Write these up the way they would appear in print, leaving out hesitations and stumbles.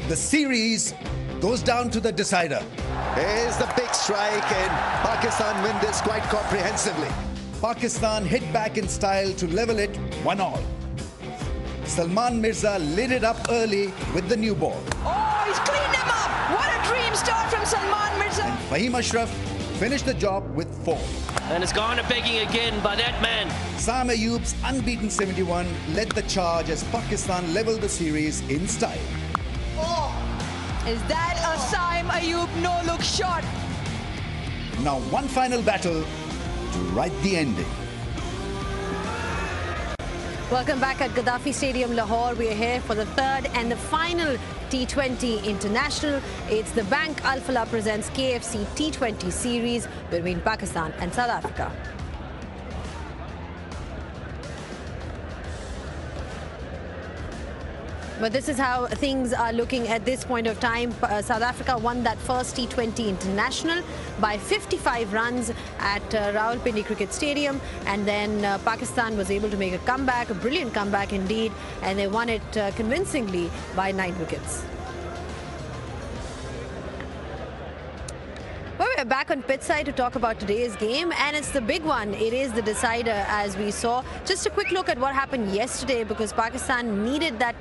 The series goes down to the decider. Here's the big strike, and Pakistan win this quite comprehensively. Pakistan hit back in style to level it 1-1. Salman Mirza lit it up early with the new ball. Oh, he's cleaned him up! What a dream start from Salman Mirza! And Fahim Ashraf finished the job with 4. And it's gone to begging again by that man. Sam Ayub's unbeaten 71 led the charge as Pakistan leveled the series in style. Oh! Is that a Sam Ayub no-look shot? Now one final battle to write the ending. Welcome back at Gaddafi Stadium, Lahore. We are here for the third and the final T20 International. It's the Bank Al Falah presents KFC T20 series between Pakistan and South Africa. But this is how things are looking at this point of time. South Africa won that first T20 International by 55 runs at Rawalpindi Cricket Stadium. And then Pakistan was able to make a comeback, a brilliant comeback indeed. And they won it convincingly by 9 wickets. Well, we're back on pitch side to talk about today's game, and it's the big one. It is the decider, as we saw. Just a quick look at what happened yesterday, because Pakistan needed that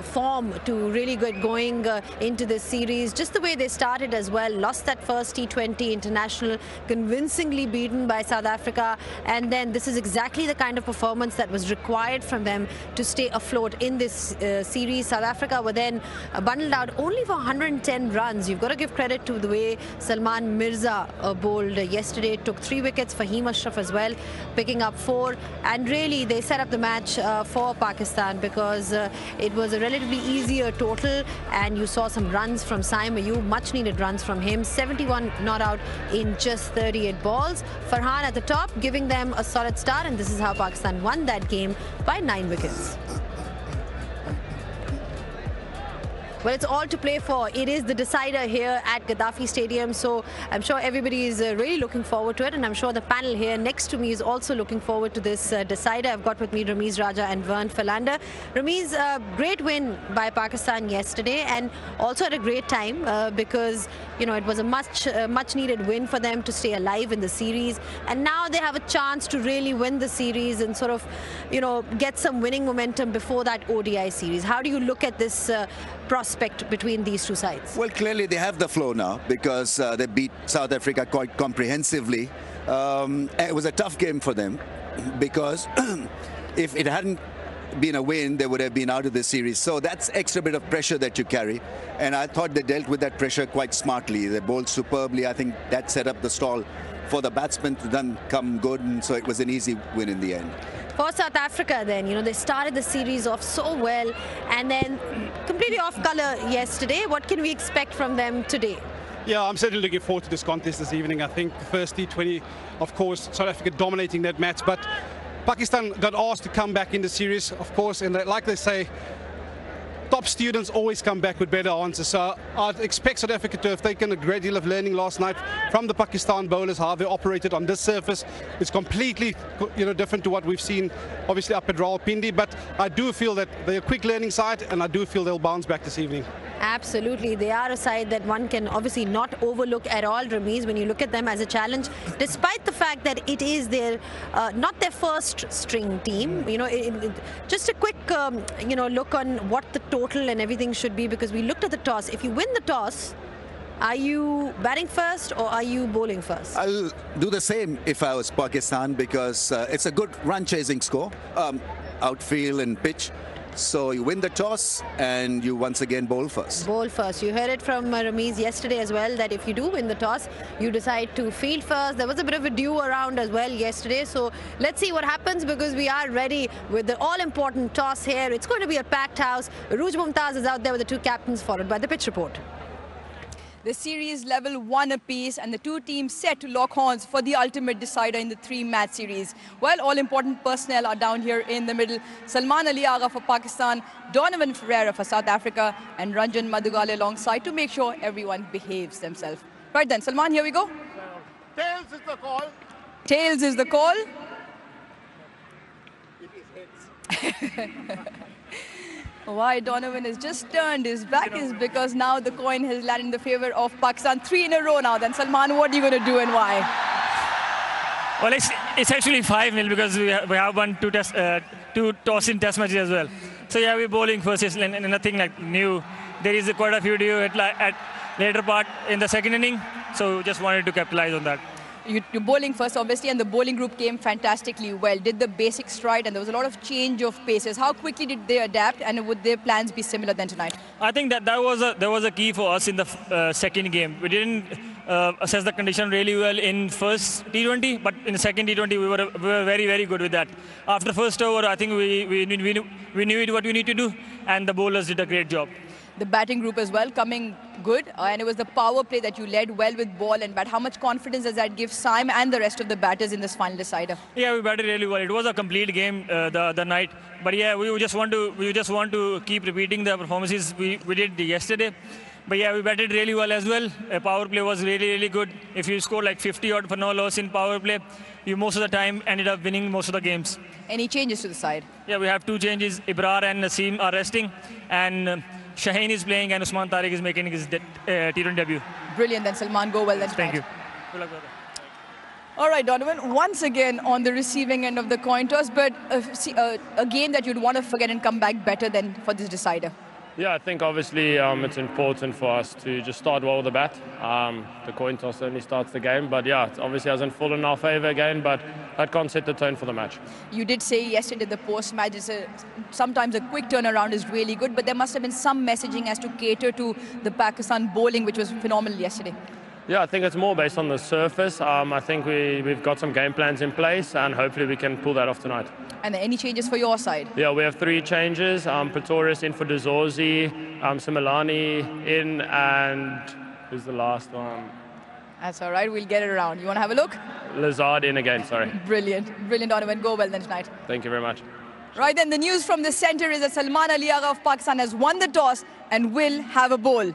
form to really get going into this series. Just the way they started as well. Lost that first T20 International, convincingly beaten by South Africa. And then this is exactly the kind of performance that was required from them to stay afloat in this series. South Africa were then bundled out only for 110 runs. You've got to give credit to the way Salman Mirza bowled yesterday, took 3 wickets. Fahim Ashraf as well, picking up 4. And really, they set up the match for Pakistan, because it was a relatively easier total. And you saw some runs from Sam Ayub, much needed runs from him. 71 not out in just 38 balls. Farhan at the top, giving them a solid start. And this is how Pakistan won that game by 9 wickets. Well, it's all to play for. It is the decider here at Gaddafi Stadium. So I'm sure everybody is really looking forward to it. And I'm sure the panel here next to me is also looking forward to this decider. I've got with me Ramiz Raja and Vern Philander. Ramiz, great win by Pakistan yesterday, and also at a great time because, you know, it was a much needed win for them to stay alive in the series. And now they have a chance to really win the series and sort of, you know, get some winning momentum before that ODI series. How do you look at this prospect between these two sides? Well, clearly they have the flow now, because they beat South Africa quite comprehensively. It was a tough game for them, because if it hadn't been a win, they would have been out of the series. So that's extra bit of pressure that you carry. And I thought they dealt with that pressure quite smartly. They bowled superbly. I think that set up the stall for the batsmen to then come good. And so it was an easy win in the end. For South Africa then, you know, they started the series off so well and then completely off colour yesterday. What can we expect from them today? Yeah, I'm certainly looking forward to this contest this evening. I think the first T20, of course, South Africa dominating that match, but Pakistan got asked to come back in the series, of course, and like they say, top students always come back with better answers. So I'd expect South Africa to have taken a great deal of learning last night from the Pakistan bowlers, how they operated on this surface. It's completely, you know, different to what we've seen, obviously, up at Rawalpindi. But I do feel that they're a quick learning side, and I do feel they'll bounce back this evening. Absolutely. They are a side that one can obviously not overlook at all, Ramiz, when you look at them as a challenge, despite the fact that it is their not their first string team. You know, just a quick you know, look on what the total and everything should be, because we looked at the toss. If you win the toss, are you batting first or are you bowling first? I'll do the same if I was Pakistan, because it's a good run chasing score, outfield and pitch. So you win the toss and you once again bowl first. Bowl first. You heard it from Ramiz yesterday as well, that if you do win the toss, you decide to field first. There was a bit of a dew around as well yesterday. So let's see what happens, because we are ready with the all-important toss here. It's going to be a packed house. Ruj Mumtaz is out there with the 2 captains, followed by the pitch report. The series level 1 apiece, and the 2 teams set to lock horns for the ultimate decider in the 3-match series. While all important personnel are down here in the middle, Salman Ali Agha for Pakistan, Donovan Ferreira for South Africa, and Ranjan Madugale alongside to make sure everyone behaves themselves. Right then, Salman, here we go. Tails is the call. Tails is the call. It is heads. Why Donovan has just turned his back is because now the coin has landed in the favor of Pakistan. 3 in a row now. Then Salman, what are you going to do and why? Well, it's actually 5-0 because we have won two toss-in test matches as well. So yeah, we're bowling first, and nothing like new. There is quite a few due at later part in the second inning, so just wanted to capitalize on that. You're bowling first, obviously, and the bowling group came fantastically well. Did the basics right, and there was a lot of change of paces. How quickly did they adapt, and would their plans be similar than tonight? I think that was a key for us in the second game. We didn't assess the condition really well in first T20, but in the second T20 we were very, very good with that. After first over, I think we knew what we need to do, and the bowlers did a great job. The batting group as well coming good, and it was the power play that you led well with ball and bat. How much confidence does that give Saim and the rest of the batters in this final decider? Yeah, we batted really well. It was a complete game the night, but yeah, we just want to keep repeating the performances we did yesterday. But yeah, we batted really well as well. Power play was really, really good. If you score like 50 odd for no loss in power play, you most of the time ended up winning most of the games. Any changes to the side? Yeah, we have 2 changes. Ibrar and Naseem are resting, and Shaheen is playing, and Usman Tariq is making his T20 debut. Brilliant, then Salman, go well then. Thank you. Good luck, brother. All right, Donovan, once again on the receiving end of the coin toss, but a game that you'd want to forget and come back better than for this decider. Yeah, I think obviously it's important for us to just start well with the bat. The coin toss only starts the game, but yeah, it obviously hasn't fallen in our favour again, but that can't set the tone for the match. You did say yesterday the post-match is sometimes a quick turnaround is really good, but there must have been some messaging as to cater to the Pakistan bowling, which was phenomenal yesterday. Yeah, I think it's more based on the surface. I think we've got some game plans in place, and hopefully we can pull that off tonight. And any changes for your side? Yeah, we have 3 changes. Pretorius in for Dezorzi, Similani in, and who's the last one? That's all right, we'll get it around. You want to have a look? Lazard in again, sorry. Brilliant, brilliant, Donovan. Go well then tonight. Thank you very much. Right then, the news from the centre is that Salman Ali Agha of Pakistan has won the toss and will have a bowl.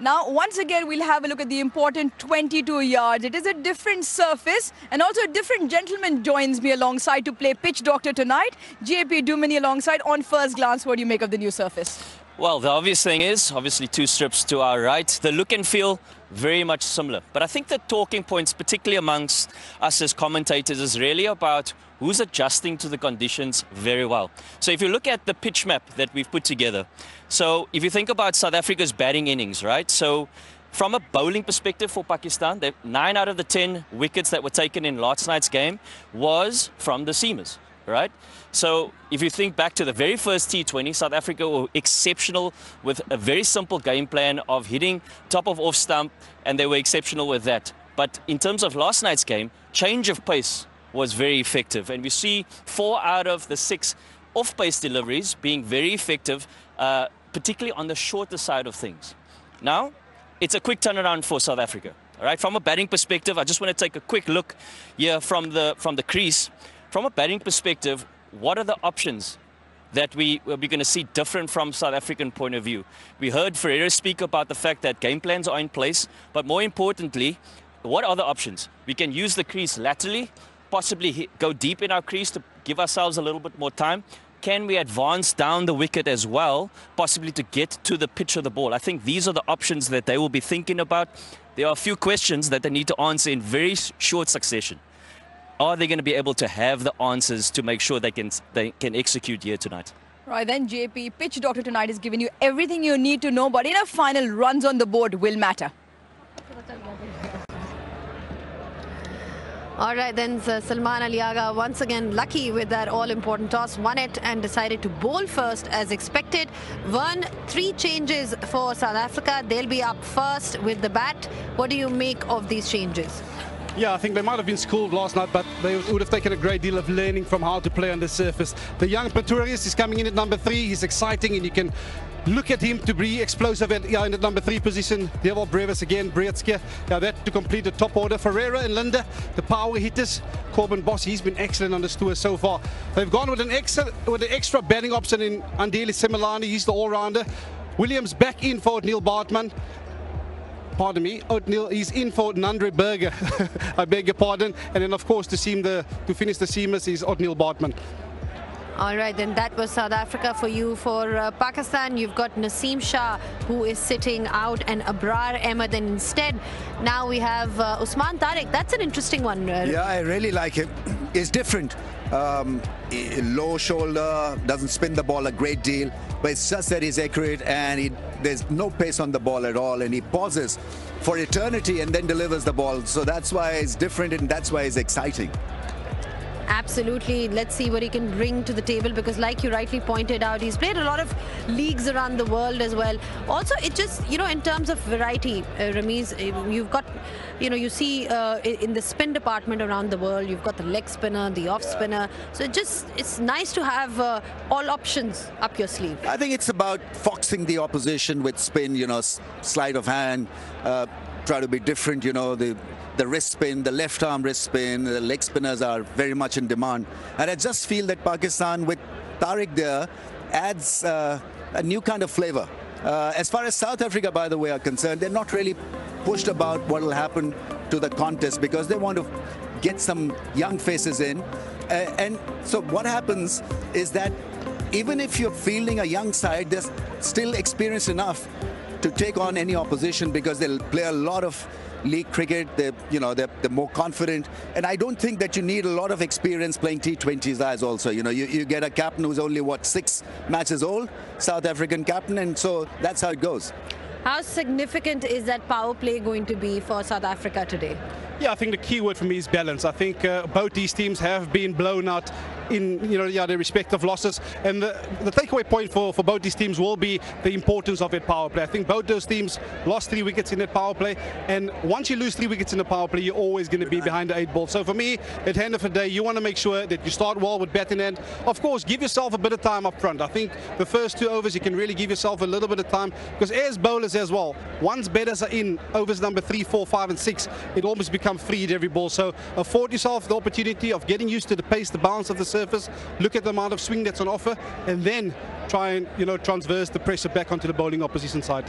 Now, once again, we'll have a look at the important 22 yards. It is a different surface, and also a different gentleman joins me alongside to play pitch doctor tonight. JP Dumini alongside. On first glance, what do you make of the new surface? Well, the obvious thing is, obviously 2 strips to our right. The look and feel, very much similar. But I think the talking points, particularly amongst us as commentators, is really about who's adjusting to the conditions very well. So if you look at the pitch map that we've put together, so if you think about South Africa's batting innings, right? So from a bowling perspective for Pakistan, 9 out of the 10 wickets that were taken in last night's game was from the seamers, right? So if you think back to the very first T20, South Africa were exceptional with a very simple game plan of hitting top of off stump, and they were exceptional with that. But in terms of last night's game, change of pace was very effective. And we see 4 out of the 6 off-pace deliveries being very effective, particularly on the shorter side of things. Now, it's a quick turnaround for South Africa. All right, from a batting perspective, I just want to take a quick look here from the crease. From a batting perspective, what are the options that we're going to see different from South African point of view? We heard Ferreira speak about the fact that game plans are in place, but more importantly, what are the options? We can use the crease laterally, possibly go deep in our crease to give ourselves a little bit more time. Can we advance down the wicket as well, possibly to get to the pitch of the ball? I think these are the options that they will be thinking about. There are a few questions that they need to answer in very short succession. Are they going to be able to have the answers to make sure they can execute here tonight? Right then, JP, pitch doctor tonight has given you everything you need to know, but in a final, runs on the board will matter. All right, then Salman Ali Agha once again lucky with that all-important toss, won it and decided to bowl first as expected. 3 changes for South Africa. They'll be up first with the bat. What do you make of these changes? Yeah, I think they might have been schooled last night, but they would have taken a great deal of learning from how to play on the surface. The young Pretorius is coming in at number 3. He's exciting, and you can look at him to be explosive in the number 3 position. Deval Brevis again, Breitske. That to complete the top order. Ferreira and Linda, the power hitters. Corbin Boss, he's been excellent on this tour so far. They've gone with an extra batting option in Andeli Similani. He's the all-rounder. Williams back in for Neil Bartman. Pardon me, O'Neill is in for Nandre Berger. I beg your pardon. And then, of course, to finish the seamers is O'Neill Bartman. All right, then that was South Africa for you. For Pakistan, you've got Naseem Shah, who is sitting out, and Abrar Ahmed. And instead, now we have Usman Tariq. That's an interesting one. Yeah, I really like him. It's different. Low shoulder, doesn't spin the ball a great deal, but it's just that he's accurate and there's no pace on the ball at all, and he pauses for eternity and then delivers the ball. So that's why it's different and that's why it's exciting. Absolutely. Let's see what he can bring to the table, because like you rightly pointed out, he's played a lot of leagues around the world as well. Also, it just, in terms of variety, Ramiz, you've got, you see in the spin department around the world, you've got the leg spinner, the off spinner. So it's nice to have all options up your sleeve. I think it's about foxing the opposition with spin, sleight of hand, try to be different, the wrist spin, the left arm wrist spin, the leg spinners are very much in demand. And I just feel that Pakistan with Tariq there adds a new kind of flavor. As far as South Africa, by the way, are concerned, they're not really pushed about what will happen to the contest because they want to get some young faces in. And so what happens is that even if you're fielding a young side, they're still experienced enough to take on any opposition because they'll play a lot of league cricket. They're more confident, and I don't think that you need a lot of experience playing T20s as also. You get a captain who's only 6 matches old, South African captain, and so that's how it goes. How significant is that power play going to be for South Africa today? Yeah, I think the key word for me is balance. I think both these teams have been blown out in their respective losses, and the takeaway point for both these teams will be the importance of that power play. I think both those teams lost 3 wickets in that power play, and once you lose 3 wickets in the power play, you're always going to be behind the 8 ball. So for me, at the end of the day, you want to make sure that you start well with bat in hand. Of course, give yourself a bit of time up front. I think the first 2 overs you can really give yourself a little bit of time, because as bowlers as well, once batters are in overs number 3, 4, 5 and 6, it almost becomes free at every ball. So afford yourself the opportunity of getting used to the pace, the bounce of the surface, look at the amount of swing that's on offer, and then try and transverse the pressure back onto the bowling opposition side.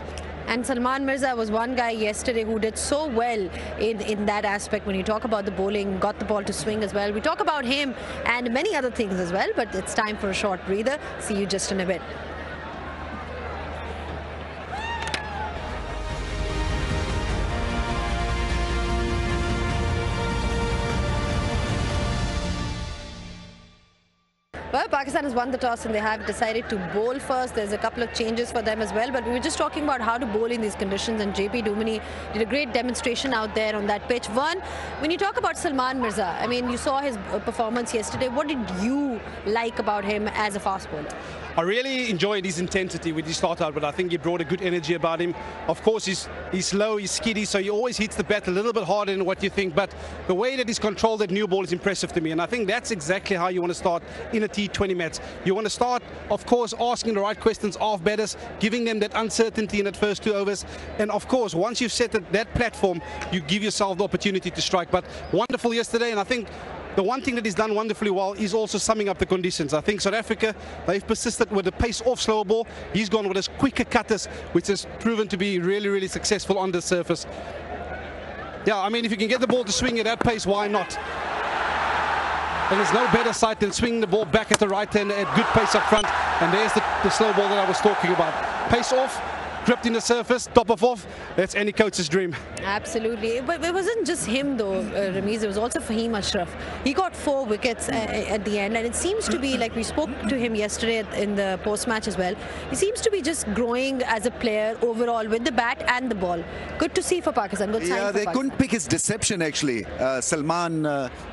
And Salman Mirza was one guy yesterday who did so well in that aspect. When you talk about the bowling, got the ball to swing as well. We talk about him and many other things as well, but it's time for a short breather. See you just in a bit. Well, Pakistan has won the toss and they have decided to bowl first. There's a couple of changes for them as well, but we were just talking about how to bowl in these conditions, and JP Duminy did a great demonstration out there on that pitch. Vern, when you talk about Salman Mirza, I mean, you saw his performance yesterday. What did you like about him as a fast bowler? I really enjoyed his intensity with his start out, but I think he brought a good energy about him. Of course, he's slow, he's skiddy, so he always hits the bat a little bit harder than what you think. But the way that he's controlled that new ball is impressive to me, and I think that's exactly how you want to start in a T20 match. You want to start, of course, asking the right questions of batters, giving them that uncertainty in that first 2 overs. And of course, once you've set that platform, you give yourself the opportunity to strike. But wonderful yesterday, and I think the one thing that he's done wonderfully well is also summing up the conditions. I think South Africa, they've persisted with the pace off slower ball. He's gone with his quicker cutters, which has proven to be really, really successful on the surface. Yeah, I mean, if you can get the ball to swing at that pace, why not? And there's no better sight than swinging the ball back at the right hand at good pace up front. And there's the slow ball that I was talking about. Pace off, gripped in the surface, top of off. That's any coach's dream. Absolutely. But it wasn't just him though, Ramiz. It was also Fahim Ashraf. He got 4 wickets at the end, and it seems to be, like we spoke to him yesterday in the post-match as well, he seems to be just growing as a player overall with the bat and the ball. Good to see for Pakistan. Good sign for Pakistan. Pakistan. Couldn't pick his deception actually. Salman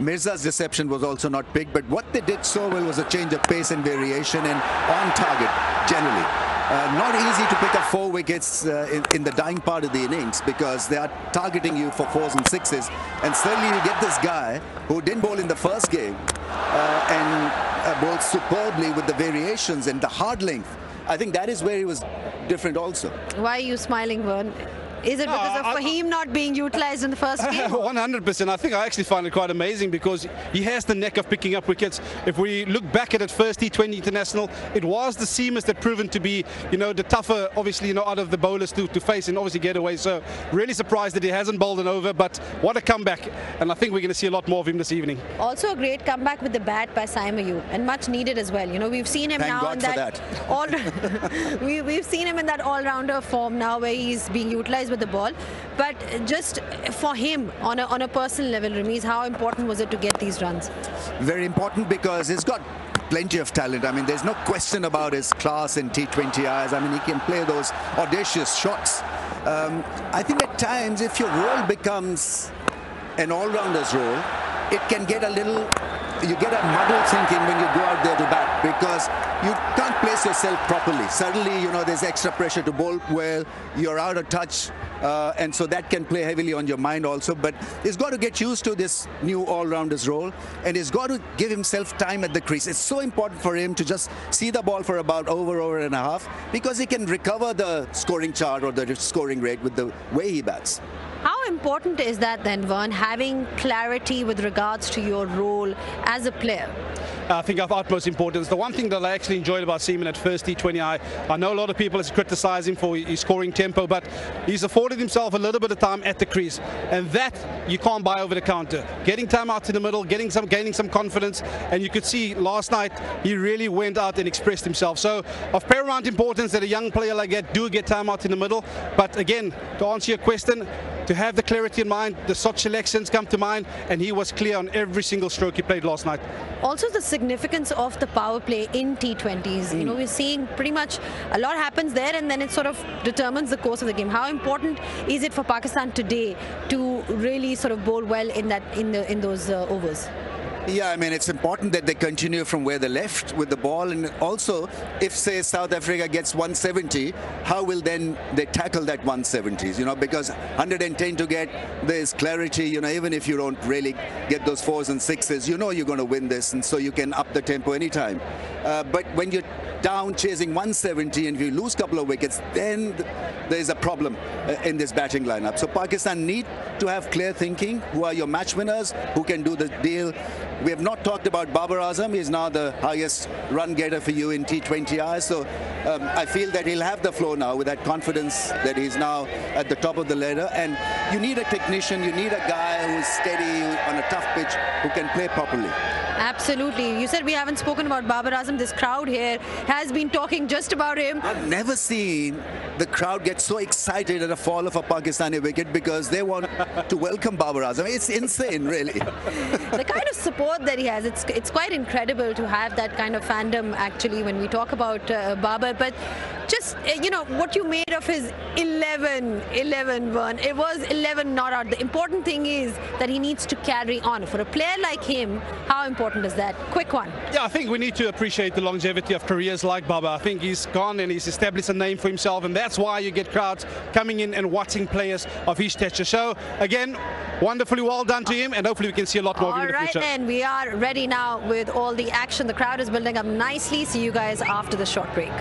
Mirza's deception was also not picked, but what they did so well was a change of pace and variation and on target generally. Not easy to pick up 4 wickets in the dying part of the innings, because they are targeting you for 4s and 6s, and suddenly you get this guy who didn't bowl in the first game and bowled superbly with the variations and the hard length. I think that is where he was different also. Why are you smiling, Vern? Is it because of Fahim not being utilised in the first game? 100%. I think I actually find it quite amazing because he has the knack of picking up wickets. If we look back at it, first T20 international, it was the seamers that proven to be, the tougher, obviously, out of the bowlers to face and obviously get away. So really surprised that he hasn't bowled an over, but what a comeback. And I think we're going to see a lot more of him this evening. Also a great comeback with the bat by M2R1U, and much needed as well. We've seen him Thank now God in for that. We've seen him in that all-rounder form now where he's being utilised with the ball. But just for him, on a personal level, Ramiz, how important was it to get these runs? Very important because he's got plenty of talent. I mean, there's no question about his class in T20Is. I mean, he can play those audacious shots. I think at times, if your role becomes an all-rounder's role, it can get a little, you get a muddled thinking when you go out there to bat because you can't place yourself properly. Suddenly, there's extra pressure to bowl well, you're out of touch, and so that can play heavily on your mind also. But he's got to get used to this new all-rounder's role, and he's got to give himself time at the crease. It's so important for him to just see the ball for about over and a half because he can recover the scoring chart or the scoring rate with the way he bats. How important is that then, Vern, having clarity with regards to your role as a player? I think of utmost importance. The one thing that I actually enjoyed about seeing him at first T20I, I know a lot of people has criticised him for his scoring tempo, but he's afforded himself a little bit of time at the crease, and that you can't buy over the counter. Getting time out in the middle, gaining some confidence, and you could see last night he really went out and expressed himself. So of paramount importance that a young player like that do get time out in the middle. But again, to answer your question, to have the clarity in mind, the shot selections come to mind, and he was clear on every single stroke he played last night. Also the significance of the power play in T20s. We're seeing pretty much a lot happens there, and then it sort of determines the course of the game. How important is it for Pakistan today to really sort of bowl well in those overs? Yeah, I mean, it's important that they continue from where they left with the ball. And also, if, say, South Africa gets 170, how will then they tackle that 170s? Because 110 to get, there's clarity, even if you don't really get those 4s and 6s, you're going to win this. And so you can up the tempo anytime. But when you're down chasing 170 and if you lose a couple of wickets, then there's a problem in this batting lineup. So Pakistan need to have clear thinking. Who are your match winners? Who can do the deal? We have not talked about Babar Azam. He's now the highest run getter for you in T20I. So I feel that he'll have the flow now with that confidence that he's now at the top of the ladder. And you need a technician. You need a guy who's steady on a tough pitch who can play properly. Absolutely. You said we haven't spoken about Babar Azam. This crowd here has been talking just about him. I've never seen the crowd get so excited at a fall of a Pakistani wicket because they want to welcome Babar Azam. It's insane, really. The kind of support that he has, it's quite incredible to have that kind of fandom, actually, when we talk about Babar. But just, what you made of his 11 run, it was 11 not out. The important thing is that he needs to carry on. For a player like him, how important is that? Quick one. Yeah, I think we need to appreciate the longevity of careers like Babar. I think he's gone and he's established a name for himself, and that's why you get crowds coming in and watching players of his stature. So, again, wonderfully well done to him, and hopefully we can see a lot more of him in the future. All right, then, we are ready now with all the action. The crowd is building up nicely. See you guys after the short break.